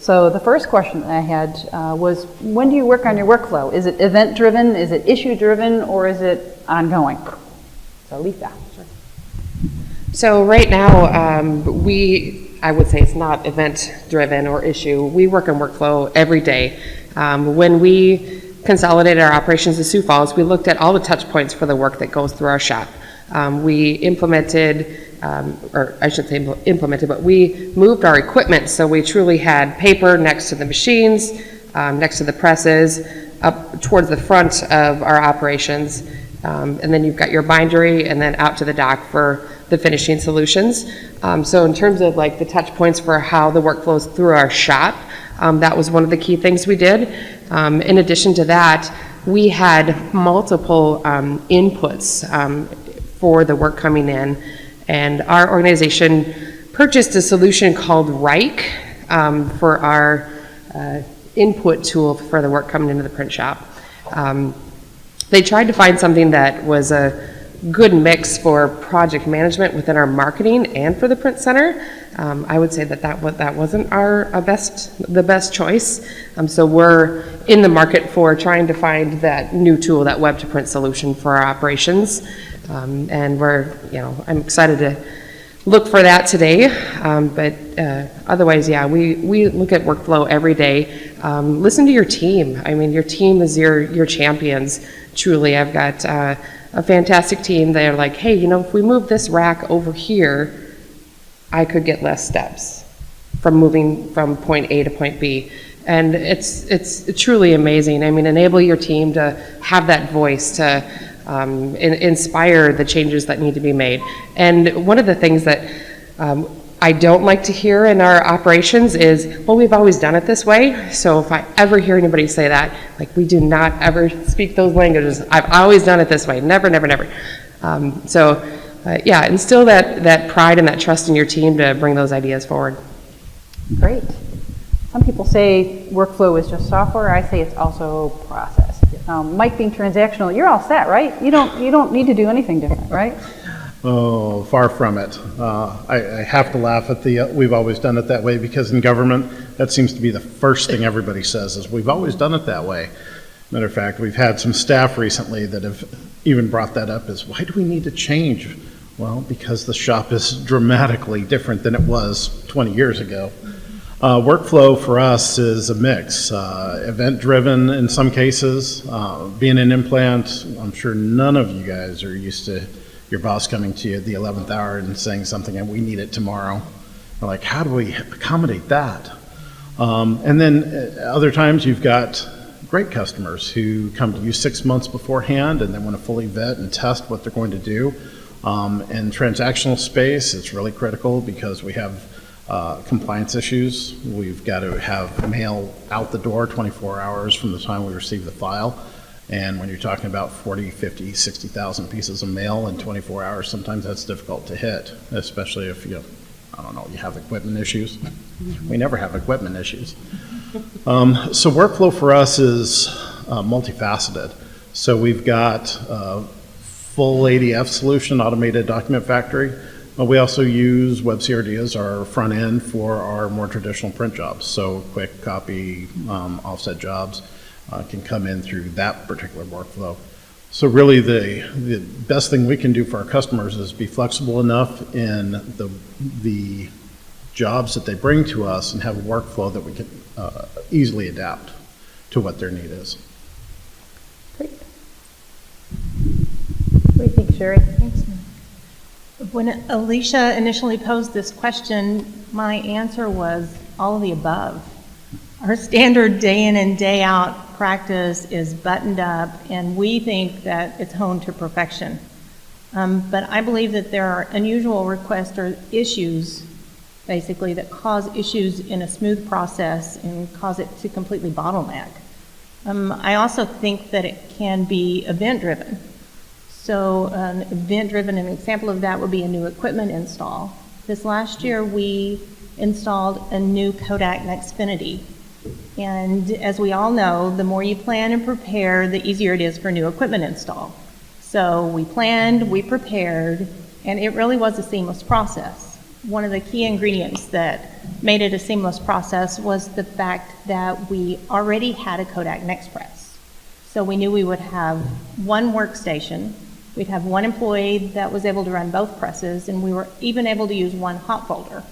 So the first question that I had was, when do you work on your workflow? Is it event-driven, is it issue-driven, or is it ongoing? So Lisa. Sure. So right now, I would say it's not event-driven or issue. We work on workflow every day. When we consolidated our operations to Sioux Falls, we looked at all the touch points for the work that goes through our shop. We implemented, but we moved our equipment so we truly had paper next to the machines, next to the presses, up towards the front of our operations. And then you've got your bindery and then out to the dock for the finishing solutions. So in terms of like the touch points for how the work flows through our shop, that was one of the key things we did. In addition to that, we had multiple inputs for the work coming in, and our organization purchased a solution called Reich for our input tool for the work coming into the print shop. They tried to find something that was a good mix for project management within our marketing and for the print center. I would say that wasn't the best choice. So we're in the market for trying to find that new tool, that web to print solution for our operations. And I'm excited to look for that today. But otherwise, yeah, we look at workflow every day. Listen to your team. I mean, your team is your champions. Truly, I've got a fantastic team. They're like, hey, if we move this rack over here, I could get less steps from moving from point A to point B. And it's truly amazing. I mean, enable your team to have that voice to inspire the changes that need to be made. And one of the things that I don't like to hear in our operations is, well, we've always done it this way. So if I ever hear anybody say that, like, we do not ever speak those languages. I've always done it this way. Never, never, never. Instill that pride and that trust in your team to bring those ideas forward. Great. Some people say workflow is just software. I say it's also process. Mike, being transactional, you're all set, right? You don't need to do anything different, right? Oh, far from it. I have to laugh at we've always done it that way, because in government, that seems to be the first thing everybody says is we've always done it that way. Matter of fact, we've had some staff recently that have even brought that up as, why do we need to change? Well, because the shop is dramatically different than it was 20 years ago. Workflow for us is a mix, event-driven in some cases. Being an implant, I'm sure none of you guys are used to your boss coming to you at the 11th hour and saying something, and we need it tomorrow. We're like, how do we accommodate that? And then other times you've got great customers who come to you 6 months beforehand and they want to fully vet and test what they're going to do. In transactional space, it's really critical because we have compliance issues. We've got to have mail out the door 24 hours from the time we receive the file. And when you're talking about 40, 50, 60,000 pieces of mail in 24 hours, sometimes that's difficult to hit, especially if you have equipment issues. We never have equipment issues. So workflow for us is multifaceted. So we've got a full ADF solution, automated document factory. We also use WebCRD as our front end for our more traditional print jobs. So quick copy, offset jobs can come in through that particular workflow. So really the best thing we can do for our customers is be flexible enough in the jobs that they bring to us and have a workflow that we can easily adapt to what their need is. Great. What do you think, Sherry? Thanks. When Alicia initially posed this question, my answer was all of the above. Our standard day in and day out practice is buttoned up, and we think that it's honed to perfection. But I believe that there are unusual requests or issues, basically, that cause issues in a smooth process and cause it to completely bottleneck. I also think that it can be event-driven. So an event-driven, an example of that would be a new equipment install. This last year, we installed a new Kodak Nexfinity. And as we all know, the more you plan and prepare, the easier it is for new equipment install. So we planned, we prepared, and it really was a seamless process. one of the key ingredients that made it a seamless process was the fact that we already had a Kodak Next Press. So we knew we would have one workstation, we'd have one employee that was able to run both presses, and we were even able to use one hot folder.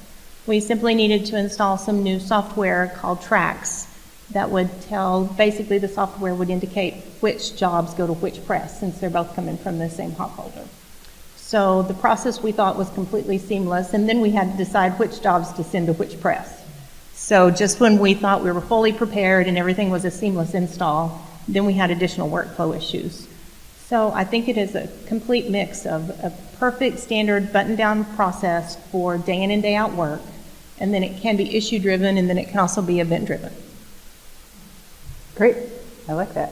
We simply needed to install some new software called Tracks that would tell, basically the software would indicate which jobs go to which press, since they're both coming from the same hot folder. So the process we thought was completely seamless, and then we had to decide which jobs to send to which press. So just when we thought we were fully prepared and everything was a seamless install, then we had additional workflow issues. So I think it is a complete mix of a perfect standard button-down process for day in and day out work, and then it can be issue-driven, and then it can also be event-driven. Great, I like that.